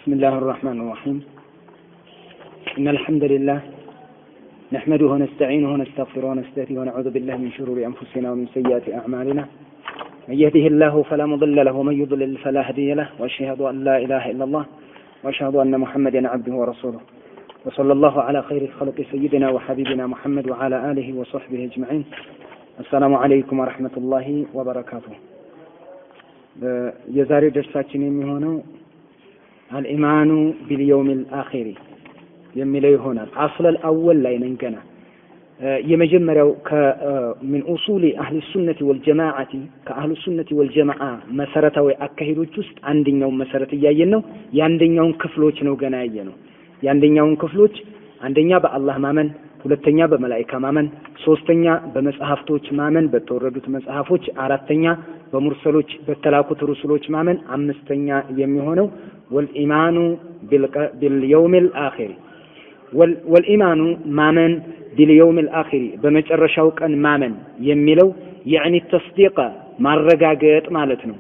بسم الله الرحمن الرحيم. إن الحمد لله نحمده ونستعينه ونستغفره ونستهديه ونعوذ بالله من شرور أنفسنا ومن سيئات أعمالنا. من يهده الله فلا مضل له ومن يضلل فلا هادي له، وأشهد أن لا إله إلا الله وأشهد أن محمدا عبده ورسوله، وصلى الله على خير الخلق سيدنا وحبيبنا محمد وعلى آله وصحبه أجمعين. السلام عليكم ورحمة الله وبركاته. የዛሬው ደርሳችን የሚሆነው አልኢማኑ ቢልየውሚል አኺር የሚለው ይሆናል። አስለል አወል ላይ ነን ገና። የመጀመሪያው ከሚን ኡሱሊ አህሊ ሱነቲ ወልጀማዓቲ ከአህሉ ሱነቲ ወልጀማዓ መሰረታዊ አካሄዶች ውስጥ አንደኛው መሰረት እያየን ነው። የአንደኛውን ክፍሎች ነው ገና ያየነው። የአንደኛውን ክፍሎች አንደኛ በአላህ ማመን፣ ሁለተኛ በመላእክት ማመን፣ ሶስተኛ በመጽሐፍቶች ማመን በተወረዱት መጽሐፎች፣ አራተኛ በሙርሰሎች በተላኩት ሩሱሎች ማመን፣ አምስተኛ የሚሆነው ወልኢማኑ ቢልየውሚል አኺር ወልኢማኑ ማመን ቢልየውሚል አኺር በመጨረሻው ቀን ማመን የሚለው ያኒ ተስዲቅ ማረጋገጥ ማለት ነው።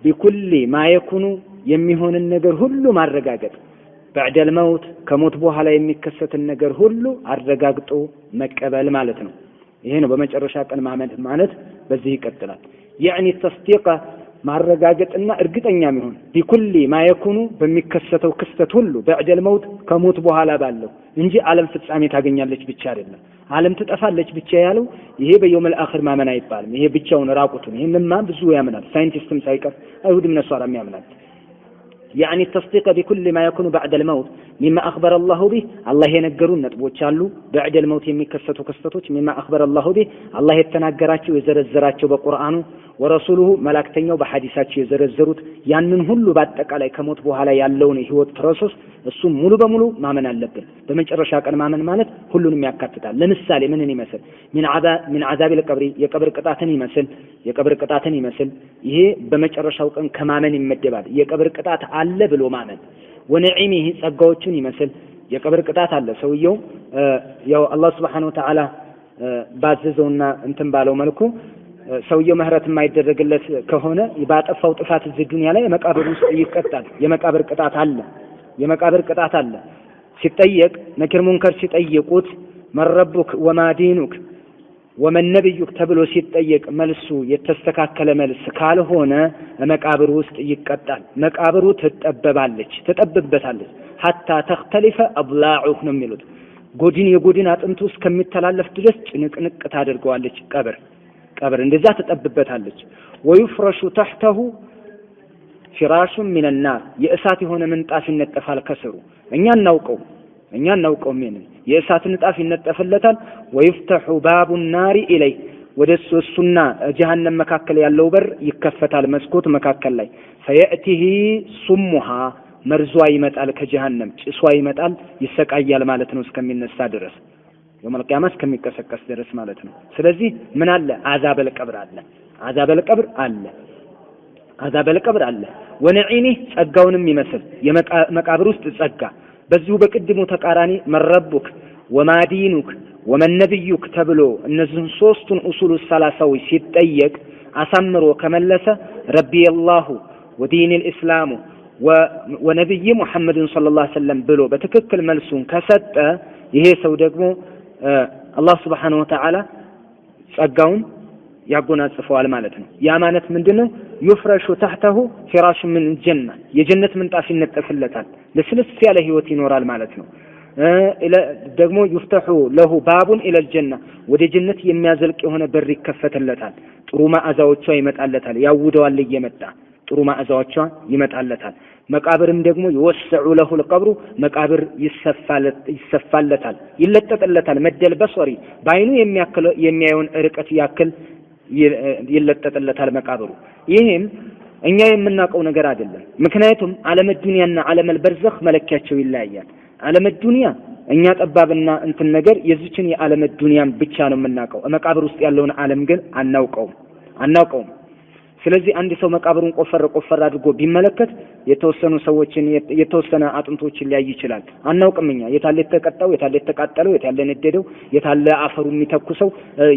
ቢኩሊ ማየኩኑ የሚሆንን ነገር ሁሉ ማረጋገጥ፣ በዕደል መውት ከሞት በኋላ የሚከሰትን ነገር ሁሉ አረጋግጦ መቀበል ማለት ነው። ይሄ ነው በመጨረሻ ቀን ማመን ማለት። በዚህ ይቀጥላል። ያኒ ተስዲቅ ማረጋገጥና እርግጠኛ መሆን ቢኩሊ ማየኩኑ በሚከሰተው ክስተት ሁሉ በዕደል መውት ከሞት በኋላ ባለው እንጂ ዓለም ፍጻሜ ታገኛለች ብቻ አይደለም፣ ዓለም ትጠፋለች ብቻ ያለው ይሄ በየውመል አኺር ማመን አይባልም። ይሄ ብቻውን ራቁቱን ይሄንማ ብዙ ያምናል፣ ሳይንቲስትም ሳይቀር አይሁድም ነሷራም ያምናል። يعني التصديق بكل ما يكون بعد الموت مما أخبر الله به الله ينقرون نتبوش له بعد الموت يمكسته كستوش مما أخبر الله به الله يتناقراتي ويزرزراتي بقرآنه ورسوله ملاكتنيو بحديثاتي يزرزروت ያንን ሁሉ በአጠቃላይ ከሞት በኋላ ያለውን ህይወት ፕሮሰስ እሱ ሙሉ በሙሉ ማመን አለብን። በመጨረሻ ቀን ማመን ማለት ሁሉንም ያካትታል። ለምሳሌ ምንን ይመስል من عذاب القبر የቀብር ቅጣትን ይመስል ይሄ በመጨረሻው ቀን ከማመን ይመደባል። የቀብር ቅጣት አለ ብሎ ማመን። ወነዒሚሂ ጸጋዎቹን ይመስል የቀብር ቅጣት አለ። ሰውየው ያው አላህ Subhanahu Wa Ta'ala ባዘዘውና እንትን ባለው መልኩ ሰውየው ምህረት የማይደረግለት ከሆነ ባጠፋው ጥፋት እዚህ ዱንያ ላይ መቃብር ውስጥ ይቀጣል። የመቃብር ቅጣት አለ። ሲጠየቅ ነኪር ሙንከር ሲጠይቁት መረቡክ ወማዲኑክ ወመን ነብዩክ ተብሎ ሲጠየቅ መልሱ የተስተካከለ መልስ ካልሆነ መቃብር ውስጥ ይቀጣል። መቃብሩ ትጠበብበታለች ሐታ ተختلف አضلاعه ነው የሚሉት። የጎድን አጥንቱ እስከሚተላለፍ ድረስ ጭንቅንቅ ታደርገዋለች ቀብር እንደዛ ትጠብበታለች። ወይፍረሹ ተحته ፍራሽ من النار የእሳት የሆነ ምንጣፍ ይነጠፋል ከስሩ። እኛ እናውቀው ምን የእሳት ምንጣፍ ይነጠፍለታል። ወይፍተሑ ባቡ النار ኢለይ ወደሱና ጀሃነም መካከል ያለው በር ይከፈታል፣ መስኮት መካከል ላይ فيأتيه سمها መርዟ ይመጣል፣ ከጀሃነም ጭሷ ይመጣል፣ ይሰቃያል ማለት ነው እስከሚነሳ ድረስ የውመል ቂያማ እስከሚቀሰቀስ ድረስ ማለት ነው። ስለዚህ ምን አለ? አዛበል ቀብር አለ። ወነዒኒ ጸጋውንም ይመስል የመቃብር ውስጥ ጸጋ። በዚሁ በቅድሙ ተቃራኒ መረቡክ ወማዲኑክ ወመነብዩክ ተብሎ እነዚህን ሶስቱን ኡሱሉ ሰላሳዊ ሲጠየቅ አሳምሮ ከመለሰ ረቢ አላሁ ወዲኒል ኢስላሙ ወነብይ ሙሐመድን ሰለላሁ ዐለይሂ ወሰለም ብሎ በትክክል መልሱን ከሰጠ ይሄ ሰው ደግሞ አላህ Subhanahu Wa Ta'ala ጸጋውን ያጎናጽፈዋል ማለት ነው። ያ ማለት ምንድነው? ይፍረሹ ተحته ፍራሽ من الجنة የጀነት ምንጣፍ ይነጠፍለታል፣ ለስልስ ያለ ህይወት ይኖራል ማለት ነው። ደግሞ ይፍተሑ له باب الى الجنة ወደ ጀነት የሚያዘልቅ የሆነ በር ይከፈትለታል። ጥሩ ማዕዛዎቿ ይመጣለታል፣ ያውደዋል እየመጣ ጥሩ ማዕዛዎቿ ይመጣለታል። መቃብርም ደግሞ ይወሰዑ له القبر መቃብር ይሰፋለታል፣ ይለጠጥለታል። መደል በሶሪ ባይኑ የሚያየውን ርቀት ያክል ይለጠጥለታል መቃብሩ። ይሄም እኛ የምናውቀው ነገር አይደለም። ምክንያቱም ዓለም ዱንያና ዓለም በርዘኽ መለኪያቸው ይለያያል። ዓለም ዱንያ እኛ ጠባብና እንትን ነገር የዚችን የዓለም ዱንያን ብቻ ነው የምናውቀው። መቃብር ውስጥ ያለውን ዓለም ግን አናውቀውም። ስለዚህ አንድ ሰው መቃብሩን ቆፈር አድርጎ ቢመለከት የተወሰኑ ሰዎችን የተወሰነ አጥንቶችን ሊያይ ይችላል። አናውቅምኛ የታለ የተቀጣው የታለ የተቃጠለው የታለ ነደደው የታለ አፈሩ የሚተኩሰው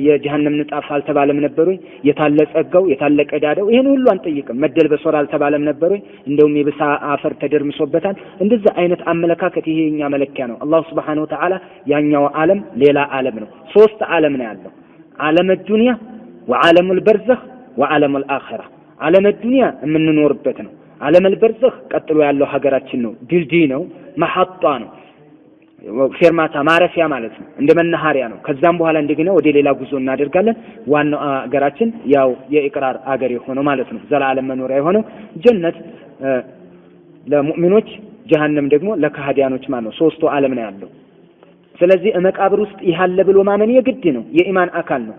የጀሃነም ንጣፍ አልተባለም ነበር ወይ የታለ ጸጋው የታለ ቀዳዳው ይሄን ሁሉ አንጠይቅም። መደልበሶር አልተባለም ነበር ወይ እንደውም የብሳ አፈር ተደርምሶበታል። እንደዛ አይነት አመለካከት ይሄ የኛ መለኪያ ነው። አላህ Subhanahu Wa Ta'ala ያኛው ዓለም ሌላ ዓለም ነው። ሶስት ዓለም ነው ያለው። ዓለም الدنيا وعالم البرزخ وعالم الآخرة ዓለም الدنيا የምንኖርበት ነው። ዓለም البرزخ ቀጥሎ ያለው ሀገራችን ነው። ድልድይ ነው፣ መሐጣ ነው፣ ፌርማታ ማረፊያ ማለት ነው። እንደ መናኸሪያ ነው። ከዛም በኋላ እንደገና ወደ ሌላ ጉዞ እናደርጋለን። ዋናው ሀገራችን ያው የኢቅራር ሀገር የሆነው ማለት ነው። ዘላለም መኖሪያ የሆነው ጀነት ለሙእሚኖች፣ ጀሃነም ደግሞ ለካህዲያኖች ማለት ነው። ሶስቱ ዓለም ነው ያለው። ስለዚህ መቃብር ውስጥ ይሃለ ብሎ ማመን የግድ ነው፣ የኢማን አካል ነው።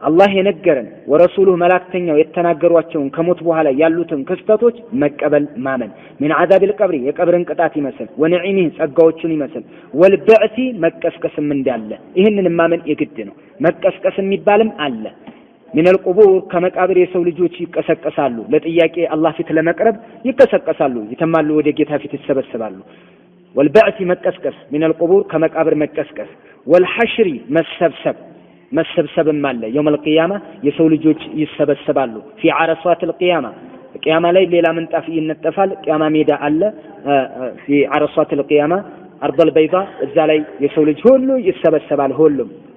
አላህ የነገረን ወረሱሉሁ መላእክተኛው የተናገሯቸውን ከሞት በኋላ ያሉትን ክስተቶች መቀበል ማመን ምን አዛቢል ቀብሪ የቀብርን ቅጣት ይመስል ወነዒሚህ ጸጋዎቹን ይመስል ወልበዕሲ መቀስቀስም እንዳለ ይህንን ማመን የግድ ነው። መቀስቀስ የሚባልም አለ። ሚነል ቁቡር ከመቃብር የሰው ልጆች ይቀሰቀሳሉ። ለጥያቄ አላህ ፊት ለመቅረብ ይቀሰቀሳሉ፣ ይተማሉ፣ ወደ ጌታ ፊት ይሰበሰባሉ። ወልበዕሲ መቀስቀስ ሚነል ቁቡር ከመቃብር መቀስቀስ ወልሐሽሪ መሰብሰብም አለ። የውመል ቂያማ የሰው ልጆች ይሰበሰባሉ። ፊ ዓረሷቲል ቂያማ ቂያማ ላይ ሌላ ምንጣፍ ይነጠፋል። ቂያማ ሜዳ አለ። ፊ ዓረሷቲል ቂያማ አርደል በይዳ እዛ ላይ የሰው ልጅ ሁሉ ይሰበሰባል።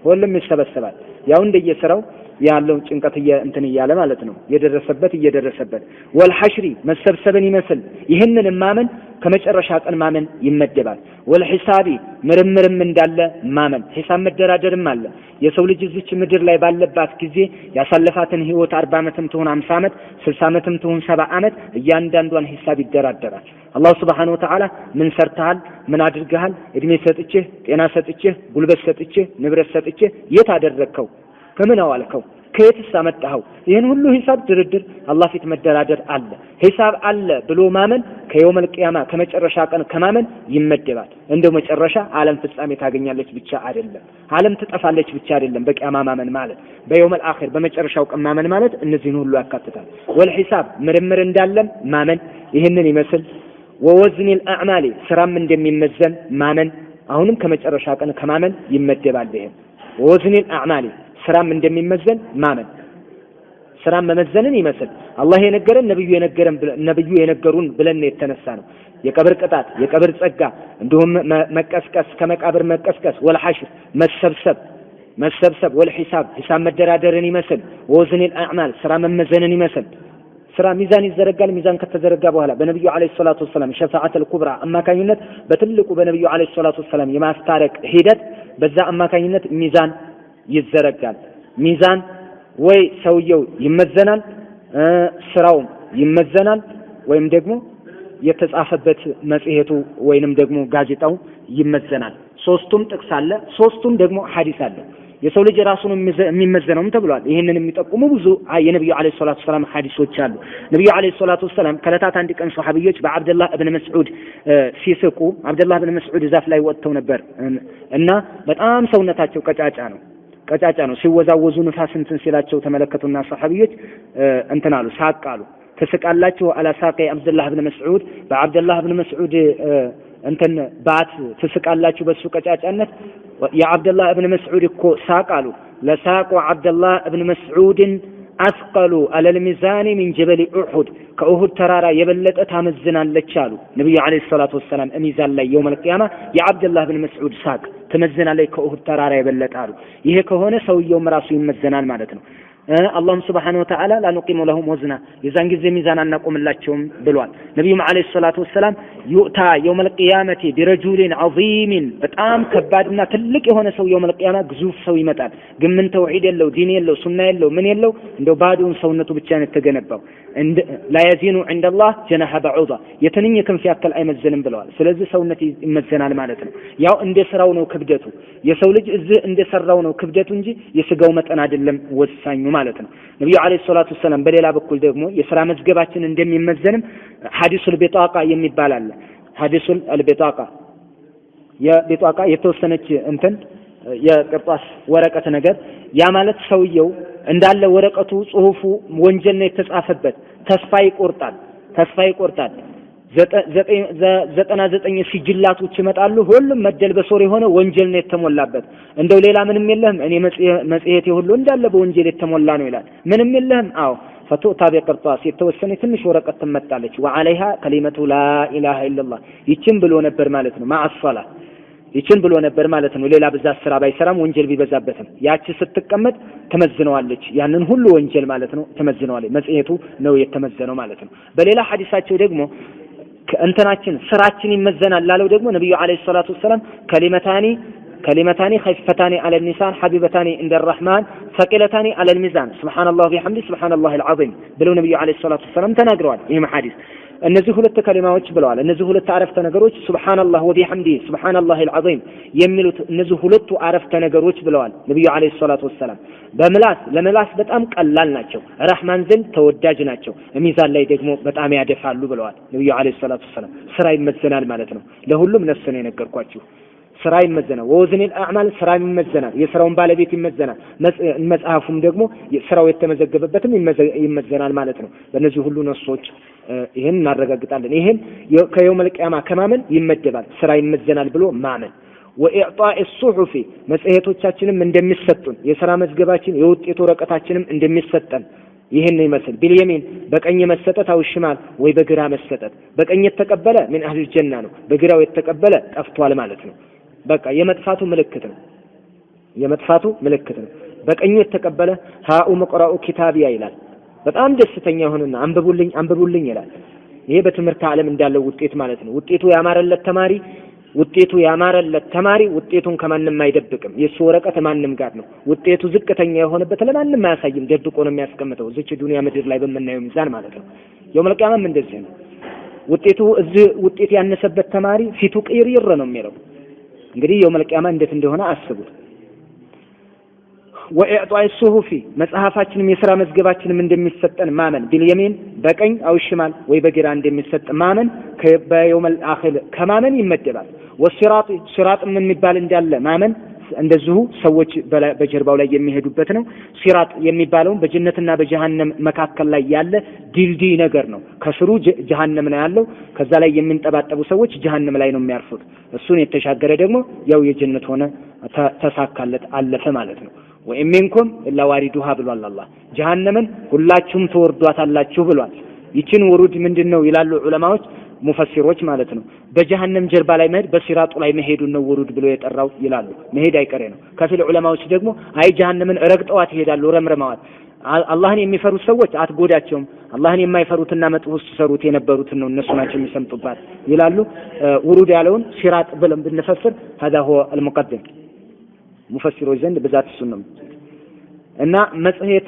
ሁሉም ይሰበሰባል። ያው እንደየስራው ያለው ጭንቀት እንትን እያለ ማለት ነው እየደረሰበት ወልሐሽሪ መሰብሰብን ይመስል ይህንን ማመን ከመጨረሻ ቀን ማመን ይመደባል። ወልሂሳቢ ምርምርም እንዳለ ማመን ሂሳብ መደራደርም አለ። የሰው ልጅ እዚች ምድር ላይ ባለባት ጊዜ ያሳለፋትን ህይወት 40 ዓመትም ትሁን 50 ዓመት 60 ዓመትም ትሁን 70 ዓመት እያንዳንዷን ሂሳብ ይደራደራል። አላህ Subhanahu Wa Ta'ala ምን ሰርተሃል፣ ምን አድርገሃል፣ እድሜ ሰጥቼህ፣ ጤና ሰጥቼህ፣ ጉልበት ሰጥቼህ፣ ንብረት ሰጥቼህ የት አደረከው፣ ከምን አዋልከው፣ ከየትስ አመጣኸው፣ ይህን ሁሉ ሂሳብ ድርድር አላህ ፊት መደራደር አለ። ሂሳብ አለ ብሎ ማመን ከየውመል ቂያማ ከመጨረሻ ቀን ከማመን ይመደባል። እንደው መጨረሻ ዓለም ፍጻሜ ታገኛለች ብቻ አይደለም፣ ዓለም ትጠፋለች ብቻ አይደለም። በቂያማ ማመን ማለት በየውመል አኺር በመጨረሻው ቀን ማመን ማለት እነዚህን ሁሉ ያካትታል። ወልሂሳብ ምርምር እንዳለም ማመን ይህንን ይመስል ወወዝኒል አዕማሊ ስራም እንደሚመዘን ማመን አሁንም ከመጨረሻ ቀን ከማመን ይመደባል። ይሄ ወወዝኒል አዕማሊ ስራም እንደሚመዘን ማመን ስራም መመዘንን ይመስል አላህ የነገረን ነብዩ የነገሩን ብለን የተነሳ ነው። የቀብር ቅጣት፣ የቀብር ጸጋ፣ እንዲሁም መቀስቀስ ከመቃብር መቀስቀስ፣ ወልሐሽር መሰብሰብ፣ ወልሂሳብ ሂሳብ መደራደርን ይመስል ወወዝኒል አዕማል ስራ መመዘንን ይመስል ስራ ሚዛን ይዘረጋል። ሚዛን ከተዘረጋ በኋላ በነብዩ አለይሂ ሰላቱ ወሰለም ሸፋዓተል ኩብራ አማካኝነት በትልቁ በነብዩ አለይሂ ሰላቱ ወሰለም የማስታረቅ ሂደት በዛ አማካኝነት ሚዛን ይዘረጋል። ሚዛን ወይ ሰውየው ይመዘናል፣ ስራው ይመዘናል፣ ወይም ደግሞ የተጻፈበት መጽሔቱ ወይንም ደግሞ ጋዜጣው ይመዘናል። ሶስቱም ጥቅስ አለ፣ ሶስቱም ደግሞ ሐዲስ አለ። የሰው ልጅ ራሱን የሚመዘነውም ተብሏል። ይሄንን የሚጠቁሙ ብዙ የነብዩ አለይሂ ሰላቱ ሰላም ሐዲሶች አሉ። ነብዩ አለይሂ ሰላቱ ሰላም ከለታት አንድ ቀን ሱሐቢዮች በአብደላህ ኢብኑ መስዑድ ሲስቁ አብደላህ ኢብኑ መስዑድ ዛፍ ላይ ወጥተው ነበር እና በጣም ሰውነታቸው ቀጫጫ ነው። ሲወዛወዙ ንፋስ እንትን ሲላቸው ተመለከቱና ሱሐቢዮች እንትን አሉ፣ ሳቃሉ። ተስቃላችሁ አላ ሳቂ አብደላህ ኢብኑ መስዑድ በአብደላህ ኢብኑ መስዑድ እንትን ባት ተስቃላችሁ በሱ ቀጫጫነት። የአብደላህ ኢብኑ መስዑድ እኮ ሳቃሉ ለሳቁ አብደላህ ኢብኑ መስዑድን አስቀሉ አለል ሚዛን ሚን ጀበል ኡሁድ ከኡሁድ ተራራ የበለጠ ታመዝናለች አሉ ነብዩ አለይሂ ሰላቱ ወሰለም። ሚዛን ላይ የውመል ቂያማ የአብደላህ ኢብኑ መስዑድ ሳቅ ትመዝናለች ከኡሁድ ተራራ የበለጠ አሉ። ይሄ ከሆነ ሰውየውም ራሱ ይመዘናል ማለት ነው። አላህም Subhanahu Wa Ta'ala ላንቂሙ ለሁም ወዝና የዛን ጊዜ ሚዛን አናቆምላቸውም ብሏል። ነብዩም አለይሂ ሰላቱ ወሰለም ዩታ የውመል ቂያመቲ ቢረጁሊን ዐዚሚን በጣም ከባድና ትልቅ የሆነ ሰው የውመል ቂያማ ግዙፍ ሰው ይመጣል። ግን ምን ተውሂድ የለው፣ ዲን የለው፣ ሱና የለው፣ ምን የለው፣ እንደው ባዶውን ሰውነቱ ብቻ ነው የተገነባው። ላ የዚኑ ዐንደላህ ጀናሐ በዑዳ የትንኝ ክንፍ ያክል አይመዘንም ብለዋል። ስለዚህ ሰውነት ይመዘናል ማለት ነው። ያው እንደ ስራው ነው ክብደቱ። የሰው ልጅ እዚህ እንደሰራው ነው ክብደቱ እንጂ የስጋው መጠን አይደለም ወሳኙ ማለት ነው። ነብዩ አለይሂ ሰላቱ ወሰለም በሌላ በኩል ደግሞ የሥራ መዝገባችን እንደሚመዘንም ሐዲሱል ቢጣቃ የሚባል አለ። ሐዲሱል አልቢጣቃ የቢጣቃ የተወሰነች እንትን የቅርጣስ ወረቀት ነገር ያ ማለት ሰውየው እንዳለ ወረቀቱ ጽሁፉ ወንጀል ነው የተጻፈበት ተስፋ ይቆርጣል 99 ሲጅላቶች ይመጣሉ ሁሉም መደል በሶር የሆነ ወንጀል ነው የተሞላበት እንደው ሌላ ምንም የለህም እኔ መጽሔቴ ሁሉ እንዳለ በወንጀል የተሞላ ነው ይላል ምንም የለህም አዎ فتؤتى بقرطاس የተወሰነ ትንሽ ወረቀት ትመጣለች وعليها كلمة لا إله إلا الله ይችን ብሎ ነበር ማለት ነው مع الصلاة ይችን ብሎ ነበር ማለት ነው ሌላ በዛ ስራ ባይሰራም ወንጀል ቢበዛበትም ያቺ ስትቀመጥ ተመዝነዋለች ያንን ሁሉ ወንጀል ማለት ነው ተመዝነዋለች መጽሔቱ ነው የተመዘነው ማለት ነው በሌላ ሐዲሳቸው ደግሞ ከእንተናችን ስራችን ይመዘናል ላለው ደግሞ ነብዩ አለይሂ ሰላቱ ወሰለም كلمتان خفيفتان على اللسان حبيبتان عند الرحمن ثقيلتان على الميزان سبحان الله وبحمده سبحان الله العظيم ብለው ነብዩ አለይሂ ሰላቱ ወሰለም ተናግረዋል ይሄ ሐዲስ እነዚህ ሁለት ከሊማዎች ብለዋል እነዚህ ሁለት አረፍተ ነገሮች ሱብሃንአላህ ወቢሐምዲ ሱብሃንአላህ አልዓዚም የሚሉት እነዚህ ሁለቱ አረፍተ ነገሮች ብለዋል ነብዩ አለይሂ ሰላቱ ወሰለም ለምላስ በጣም ቀላል ናቸው ረህማን ዘንድ ተወዳጅ ናቸው ሚዛን ላይ ደግሞ በጣም ያደፋሉ ብለዋል ነብዩ አለይሂ ሰላቱ ወሰለም ስራ ይመዘናል ማለት ነው ለሁሉም ነፍስ ነው የነገርኳችሁ ስራ ይመዘናል ወዝን الأعمال ስራ ይመዘናል የስራውን ባለቤት ይመዘናል መጽሐፉም ደግሞ ስራው የተመዘገበበትም ይመዘናል ማለት ነው በእነዚህ ሁሉ ነፍሶች ይሄን እናረጋግጣለን ይሄን ከየውም القيامة ከማመን ይመደባል ስራ ይመዘናል ብሎ ማመን وإعطاء الصحف መጽሔቶቻችንም እንደሚሰጡን የሥራ መዝገባችን የውጤት ወረቀታችንም እንደሚሰጠን ይሄን ይመስል باليمين በቀኝ መሰጠት አው ሽማል ወይ በግራ መሰጠት በቀኝ የተቀበለ من اهل الجنة ነው በግራው የተቀበለ ጠፍቷል ማለት ነው በቃ የመጥፋቱ ምልክት ነው በቀኝ የተቀበለ ሃኡ መቅራኡ ኪታቢያ ይላል በጣም ደስተኛ ሆነና አንብቡልኝ ይላል ይሄ በትምህርት ዓለም እንዳለው ውጤት ማለት ነው ውጤቱ ያማረለት ተማሪ ውጤቱን ከማንም አይደብቅም የሱ ወረቀት ማንንም ጋር ነው ውጤቱ ዝቅተኛ የሆነበት ለማንም አያሳይም ደብቆ ነው የሚያስቀምጠው እዚች ዱንያ ምድር ላይ በመናየው ሚዛን ማለት ነው የውመል ቂያማም እንደዚህ ነው ውጤቱ እዚህ ውጤት ያነሰበት ተማሪ ፊቱ ቅይር ነው የሚለው እንግዲህ የውመል ቂያማ እንዴት እንደሆነ አስቡት وإعطاء الصحف መጽሐፋችንም የሥራ መዝገባችንም እንደሚሰጠን ማመን باليمين በቀኝ አው ሽማል ወይ በግራ እንደሚሰጥ ማመን በየውመል አኺር ከማመን ይመደባል والصراط ምን የሚባል እንዳለ ማመን እንደዚሁ ሰዎች በጀርባው ላይ የሚሄዱበት ነው ሲራጥ የሚባለው በጀነትና በጀሃነም መካከል ላይ ያለ ድልድይ ነገር ነው ከስሩ ጀሃነም ነው ያለው ከዛ ላይ የሚንጠባጠቡ ሰዎች ጀሃነም ላይ ነው የሚያርፉት እሱን የተሻገረ ደግሞ ያው የጀነት ሆነ ተሳካለት አለፈ ማለት ነው ወኢንኩም ኢላ ዋሪዱሃ ብሏል አላህ ጀሃነምን ሁላችሁም ተወርዷታላችሁ ብሏል ይችን ወሩድ ምንድነው ይላሉ ዑለማዎች ሙፈሲሮች ማለት ነው በጀሃነም ጀርባ ላይ መሄድ በሲራጡ ላይ መሄዱን ነው ወሩድ ብሎ የጠራው ይላሉ መሄድ አይቀሬ ነው ከፊል ዑለማዎች ደግሞ አይ ጀሃነምን ረግጠዋት ይሄዳሉ ረምረማዋት አላህን የሚፈሩ ሰዎች አትጎዳቸውም አላህን የማይፈሩትና መጥፎ ሲሰሩት የነበሩት ነው እነሱ ናቸው የሚሰምጡባት ይላሉ ወሩድ ያለውን ሲራጥ ብለን ብንፈስር هذا هو المقدم ሙፈሲሮች ዘንድ በዛት ሱንም እና መጽሔት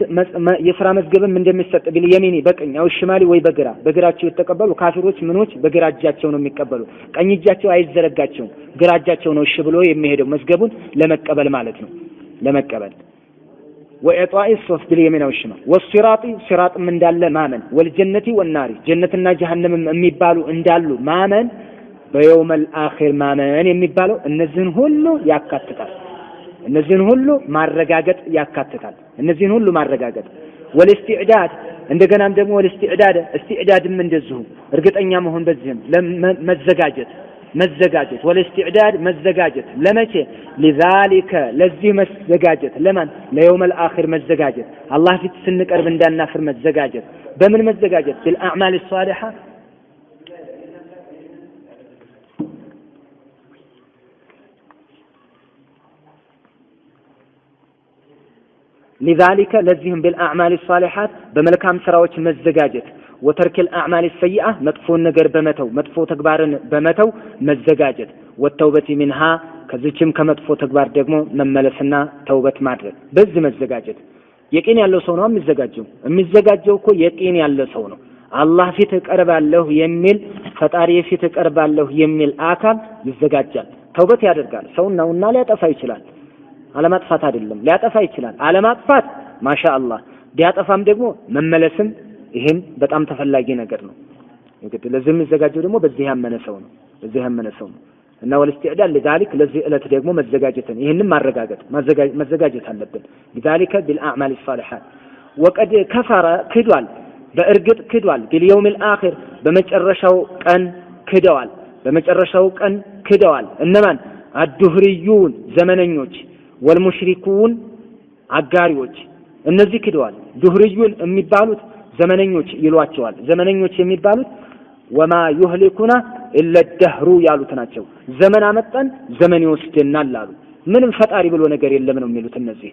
የሥራ መዝገብም እንደሚሰጥ باليمين በቀኝ አው ሽማሊ ወይ በግራቸው የተቀበሉ ካፊሮች ምኖች በግራ እጃቸው ነው የሚቀበሉ ቀኝ እጃቸው አይዘረጋቸውም ግራ እጃቸው ነው እሺ ብሎ የሚሄደው መዝገቡን ለመቀበል ማለት ነው ለመቀበል وإعطاء الصحف باليمين أو الشمال والصراط صراط من دال مامن والجنة والنار جنة جهنم የሚባሉ እንዳሉ ማመን በየውም الآخر ማመን የሚባለው እነዚህን ሁሉ ያካትታል እነዚህን ሁሉ ማረጋገጥ ያካትታል እነዚህን ሁሉ ማረጋገጥ ወልስቲዕዳድ እንደገናም ደግሞ ወልስቲዕዳድም እንደዚሁ እርግጠኛ መሆን በዚህም መዘጋጀት ወልስቲዕዳድ መዘጋጀት ለመቼ لذلك ለዚህ መዘጋጀት ለማን ለየውም الآخر መዘጋጀት አላህ ፊት ስንቀርብ እንዳናፍር መዘጋጀት በምን መዘጋጀት بالأعمال الصالحة لذلك لزهم بالأعمال الصالحات بملكام سراوች መዘጋጀት وترك الأعمال السيئة مطفو ነገር በመተው መጥፎ ተግባርን በመተው መዘጋጀት والتوبة منها ከዚህም ከመጥፎ ተግባር ደግሞ መመለስና ተውበት ማድረግ በዚህ መዘጋጀት የቂን ያለው ሰው ነው የሚዘጋጀው እኮ የቂን ያለው ሰው ነው አላህ ፊት ቀርባለሁ የሚል ፈጣሪ ፊት ቀርባለሁ የሚል አካል ይዘጋጃል ተውበት ያደርጋል ሰውናውና ሊያጠፋ ይችላል አለማጥፋት አይደለም ሊያጠፋ ይችላል አለማጥፋት ማሻአላህ ቢያጠፋም ደግሞ መመለስም ይሄን በጣም ተፈላጊ ነገር ነው እንግዲህ ለዚህ የሚዘጋጀው ደግሞ በዚህ ያመነ ሰው ነው እና ወልስቲዕዳል ለذلك ለዚህ ዕለት ደግሞ መዘጋጀትን ይሄንን መዘጋጀት አለብን بذلك بالاعمال الصالحات وقد كفر ክዷል በእርግጥ ክዷል باليوم الاخر በመጨረሻው ቀን ክደዋል እነማን አዱህሪዩን ዘመነኞች ወልሙሽሪኩን አጋሪዎች እነዚህ ክደዋል ዱህሪዩን የሚባሉት ዘመነኞች ይሏቸዋል ዘመነኞች የሚባሉት ወማ ይህሊኩና ኢላ الدهر ያሉት ናቸው ዘመን አመጣን ዘመን ይወስደናል አሉ ምንም ፈጣሪ ብሎ ነገር የለም ነው የሚሉት እነዚህ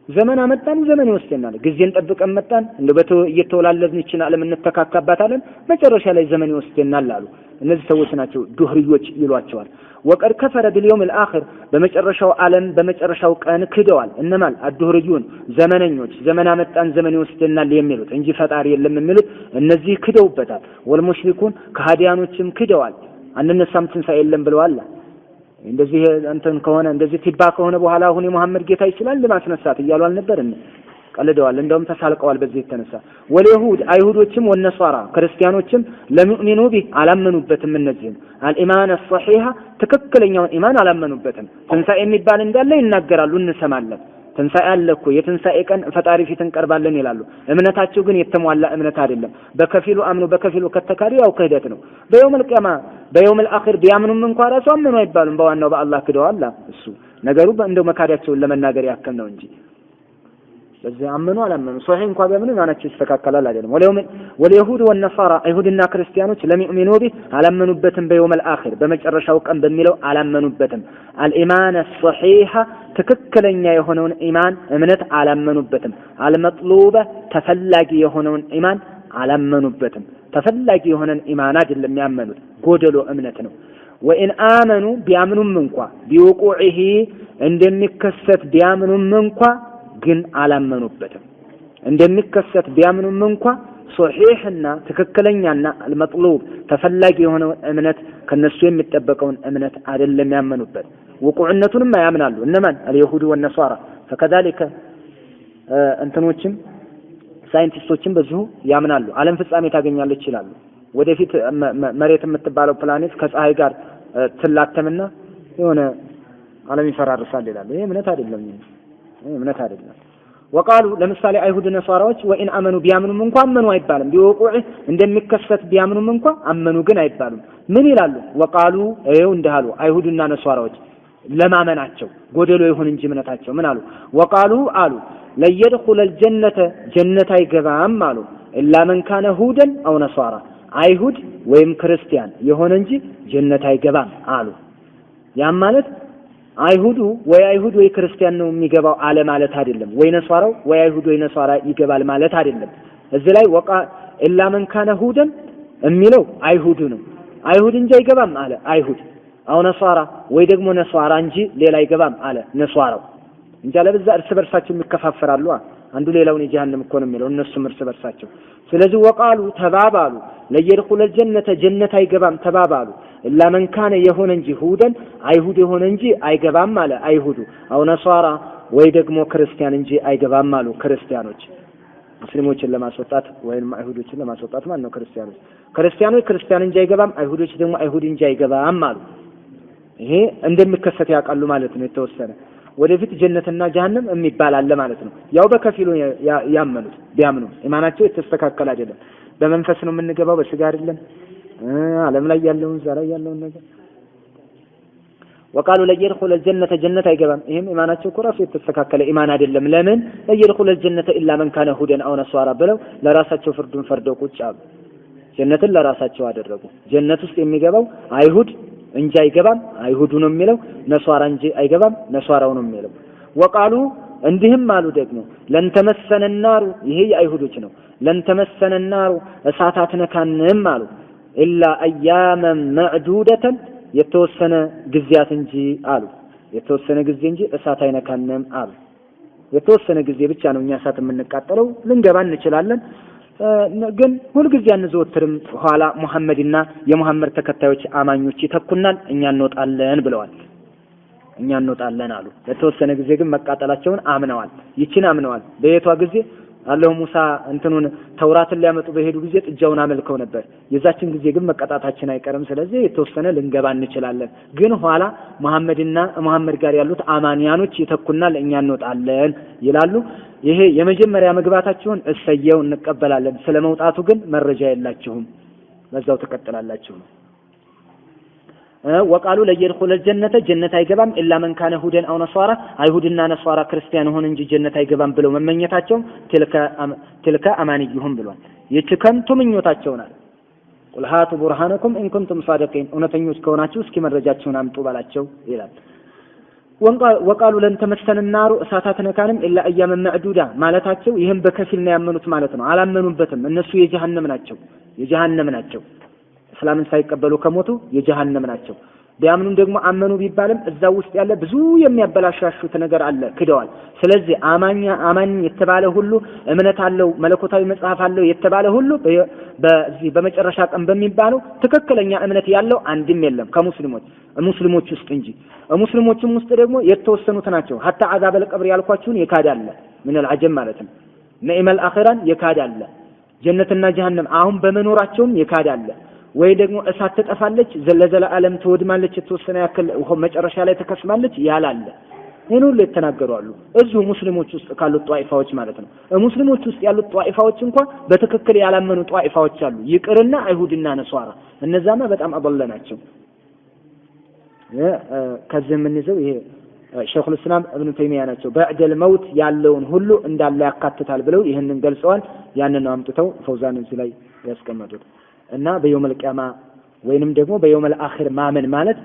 ዘመን አመጣን ዘመን ይወስደናል ጊዜን ጠብቀን መጣን እንደበቶ እየተወላለድን ይችላል ዓለም እንተካካባታለን መጨረሻ ላይ ዘመን ይወስደናል አሉ እነዚህ ሰዎች ናቸው ዱህሪዮች ይሏቸዋል ወቀድ ከፈረ باليوم الاخر በመጨረሻው ዓለም በመጨረሻው ቀን ክደዋል እነማን አዱህሪዩን ዘመነኞች ዘመን አመጣን ዘመን ይወስደናል የሚሉት እንጂ ፈጣሪ የለም የሚሉት እነዚህ ክደውበታል ወልሙሽሪኩን ከሃዲያኖችም ክደዋል አንነሳም ትንሣኤ የለም ብለዋል እንደዚህ እንትን ከሆነ እንደዚህ ትባ ከሆነ በኋላ አሁን የሙሐመድ ጌታ ይችላል ለማስነሳት እያሉ አልነበርም ቀልደዋል እንደውም ተሳልቀዋል በዚህ የተነሳ ወለይሁድ አይሁዶችም ወነሷራ ክርስቲያኖችም ለሙእሚኑ ቢ አላመኑበትም እነዚህም አልኢማን الصحيح ትክክለኛውን ኢማን አላመኑበትም ትንሣኤ የሚባል እንዳለ ይናገራሉ እንሰማለን ትንሣኤ አለ እኮ የትንሣኤ ቀን ፈጣሪ ፊት እንቀርባለን ይላሉ እምነታቸው ግን የተሟላ እምነት አይደለም በከፊሉ አምኑ በከፊሉ ከተካዱ ያው ክህደት ነው በየውመል ቂያማ በየውመል አኺር ቢያምኑም እንኳን ራሱ አምኑ አይባሉም በዋናው በአላህ ክደዋል እሱ ነገሩ እንደው መካዳቸውን ለመናገር ያክል ነው እንጂ ስለዚህ አመኑ አላመኑ ሶሒህ እንኳን ቢያምኑ ማናቸው ይስተካከላል አይደለም ወለይሁድ ወነሳራ አይሁድና ክርስቲያኖች ለሚኡሚኑ ቢ አላመኑበትም በየውመል አኺር በመጨረሻው ቀን በሚለው አላመኑበትም አልኢማን الصحيح ትክክለኛ የሆነውን ኢማን እምነት አላመኑበትም አልመጥሉበ ተፈላጊ የሆነውን ኢማን አላመኑበትም ተፈላጊ የሆነን ኢማን አይደለም ያመኑት ጎደሎ እምነት ነው ወኢን አመኑ ቢያምኑም እንኳን ቢውቁዒሂ እንደሚከሰት ቢያምኑም እንኳን ግን አላመኑበትም እንደሚከሰት ቢያምኑም እንኳን ሶሒህና ትክክለኛና አልመጥሉብ ተፈላጊ የሆነው እምነት ከነሱ የሚጠበቀውን እምነት አይደለም ያመኑበት ወቁዕነቱንም ያምናሉ እነማን አልይሁድ ወነሷራ فكذلك እንትኖችም ሳይንቲስቶችም በዚሁ ያምናሉ ዓለም ፍጻሜ ታገኛለች ይላሉ ወደፊት መሬት የምትባለው ፕላኔት ከፀሐይ ጋር ትላተምና የሆነ ዓለም ይፈራርሳል ይላሉ ይሄ እምነት አይደለም ወቃሉ ለምሳሌ አይሁድ ነሷራዎች ወኢን አመኑ ቢያምኑም እንኳን አመኑ አይባልም ቢወቁዕ እንደሚከሰት ቢያምኑም እንኳን አመኑ ግን አይባሉም ምን ይላሉ ወቃሉ አይው እንደሃሉ አይሁድና ነሷራዎች ለማመናቸው ጎደሎ ይሁን እንጂ እምነታቸው ምን አሉ ወቃሉ አሉ ለየድኹል الجنة ጀነት አይገባም አሉ ኢላ መን ካነ ሁደን አው ነሷራ አይሁድ ወይም ክርስቲያን የሆነ እንጂ ጀነት አይገባም አሉ ያም ማለት አይሁዱ ወይ ክርስቲያን ነው የሚገባው አለ ማለት አይደለም ወይ ነሷራው ወይ አይሁዱ ወይ ነሷራ ይገባል ማለት አይደለም እዚህ ላይ ወቃ ኢላ መን ካነ ሁደን የሚለው አይሁዱ ነው አይሁድ እንጂ አይገባም አለ አይሁድ አው ነሷራ ወይ ደግሞ ነሷራ እንጂ ሌላ አይገባም አለ ነሷራው እንጂ አለበዛ እርስ በርሳቸው የሚከፋፈራሉ አንዱ ሌላውን የጀሃነም እኮ ነው የሚለው እነሱም እርስ በርሳቸው ስለዚህ ወቃሉ ተባባሉ ለየድኹል الجنة ጀነት አይገባም ተባባሉ ኢላ መን ካነ የሆነ እንጂ ሁደን አይሁድ የሆነ እንጂ አይገባም አለ አይሁዱ አው ነሷራ ወይ ደግሞ ክርስቲያን እንጂ አይገባም አሉ ክርስቲያኖች ሙስሊሞችን ለማስወጣት ወይም አይሁዶችን ለማስወጣት ማለት ነው ክርስቲያኖች ክርስቲያን እንጂ አይገባም አይሁዶች ደግሞ አይሁድ እንጂ አይገባም አሉ ይሄ እንደሚከሰት ያውቃሉ ማለት ነው የተወሰነ ወደፊት ጀነትና ጀሃነም የሚባል አለ ማለት ነው ያው በከፊሉ ያመኑት ቢያምኑ ኢማናቸው የተስተካከለ አይደለም በመንፈስ ነው የምንገባው በስጋ አይደለም ዓለም ላይ ያለውን ዛሬ ያለውን ነገር وقالوا لا يدخل الجنة جنة አይገባም ይሄም ኢማናቸው ኮራሱ የተስተካከለ ኢማን አይደለም ለምን لا يدخل الجنة الا من كان هودا او نصارى ብለው ለራሳቸው ፍርዱን ፈርደው ቁጭ አሉ ጀነትን ለራሳቸው አደረጉ ጀነት ውስጥ የሚገባው አይሁድ እንጂ አይገባም አይሁዱ ነው የሚለው ነሷራ እንጂ አይገባም ነሷራው ነው የሚለው ወቃሉ እንዲህም አሉ ደግሞ ለንተመሰነ النار ይሄ አይሁዶች ነው ለንተመሰነ النار እሳታት ነካንም አሉ ኢላ اياما معدوده የተወሰነ ጊዜያት እንጂ አሉ የተወሰነ ጊዜ እንጂ እሳት አይነካንም አሉ የተወሰነ ጊዜ ብቻ ነው እኛ እሳት የምንቃጠለው ልንገባ እንችላለን ግን ሁሉ ጊዜ አንዘወትርም ኋላ ሙሐመድና የሙሐመድ ተከታዮች አማኞች ይተኩናል እኛ እንወጣለን ብለዋል እኛ እንወጣለን አሉ ለተወሰነ ጊዜ ግን መቃጠላቸውን አምነዋል ይችን አምነዋል በየቷ ጊዜ አላህ ሙሳ እንትኑን ተውራትን ሊያመጡ በሄዱ ጊዜ ጥጃውን አመልከው ነበር። የዛችን ጊዜ ግን መቀጣታችን አይቀርም። ስለዚህ የተወሰነ ልንገባ እንችላለን። ግን ኋላ መሐመድ ጋር ያሉት አማንያኖች ይተኩና ለእኛ እንወጣለን ይላሉ። ይሄ የመጀመሪያ መግባታችሁን እሰየው እንቀበላለን። ስለመውጣቱ ግን መረጃ የላችሁም፣ በዛው ተቀጥላላችሁ ነው። ወቃሉ ለየድኹል الجنة ጀነት አይገባም ኢላ መን ካነ ሁደን አው ነሷራ አይሁድና ነሷራ ክርስቲያን ሆነ እንጂ ጀነት አይገባም ብለው መመኘታቸው ትልከ አማንይሁም ብሏል። ይህች ከንቱ ምኞታቸው ናት። ቁል ሃቱ ቡርሃነኩም ኢን ኩንቱም ሳዲቂን እውነተኞች ከሆናችሁ እስኪ መረጃችሁን አምጡ ባላቸው ይላል። ወቃሉ ለን ተመሰነ النار እሳት ነካንም ኢላ አያመን መዕዱዳ ማለታቸው ይህም በከፊል ነው ያመኑት ማለት ነው። አላመኑበትም። እነሱ የጀሃነም ናቸው። እስላምን ሳይቀበሉ ከሞቱ የጀሃነም ናቸው። ቢያምኑም ደግሞ አመኑ ቢባልም እዛው ውስጥ ያለ ብዙ የሚያበላሻሹት ነገር አለ፣ ክደዋል። ስለዚህ አማኝ የተባለ ሁሉ እምነት አለው፣ መለኮታዊ መጽሐፍ አለው የተባለ ሁሉ በዚህ በመጨረሻ ቀን በሚባለው ትክክለኛ እምነት ያለው አንድም የለም ከሙስሊሞች ውስጥ እንጂ። ሙስሊሞችም ውስጥ ደግሞ የተወሰኑት ናቸው። ሐታ አዛበል ቀብር ያልኳችሁን የካዳለ ምን አልዓጀም ማለት ነው። ነዒመል አኺራን የካዳለ ጀነትና ጀሃነም አሁን በመኖራቸውም የካዳለ ወይ ደግሞ እሳት ተጠፋለች ለዘላለም ትወድማለች የተወሰነ ያክል መጨረሻ ላይ ተከስማለች ያላለ ይሄን ሁሉ የተናገሩ አሉ። እዚሁ ሙስሊሞች ውስጥ ካሉት ጧኢፋዎች ማለት ነው። ሙስሊሞች ውስጥ ያሉት ጧኢፋዎች እንኳን በትክክል ያላመኑ ጧኢፋዎች አሉ። ይቅርና አይሁድና ነሷራ እነዛማ በጣም አበለናቸው። ከዚህ የምንይዘው ይሄ ሸይኹል ኢስላም ኢብኑ ተይሚያ ናቸው። በዕደል መውት ያለውን ሁሉ እንዳለ ያካትታል ብለው ይህንን ገልጸዋል። ያንን ነው አምጥተው ፈውዛን እዚህ ላይ ያስቀመጡት። እና በየውመል ቂያማ ወይንም ደግሞ በየውመል አኺር ማመን ማለት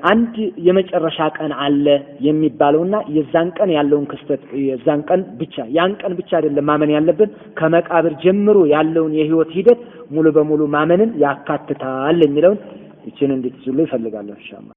አንድ የመጨረሻ ቀን አለ የሚባለውና የዛን ቀን ያለውን ክስተት የዛን ቀን ብቻ ያን ቀን ብቻ አይደለም ማመን ያለብን፣ ከመቃብር ጀምሮ ያለውን የህይወት ሂደት ሙሉ በሙሉ ማመንን ያካትታል የሚለውን እቺን እንድትይዙልኝ እፈልጋለሁ ኢንሻአላህ።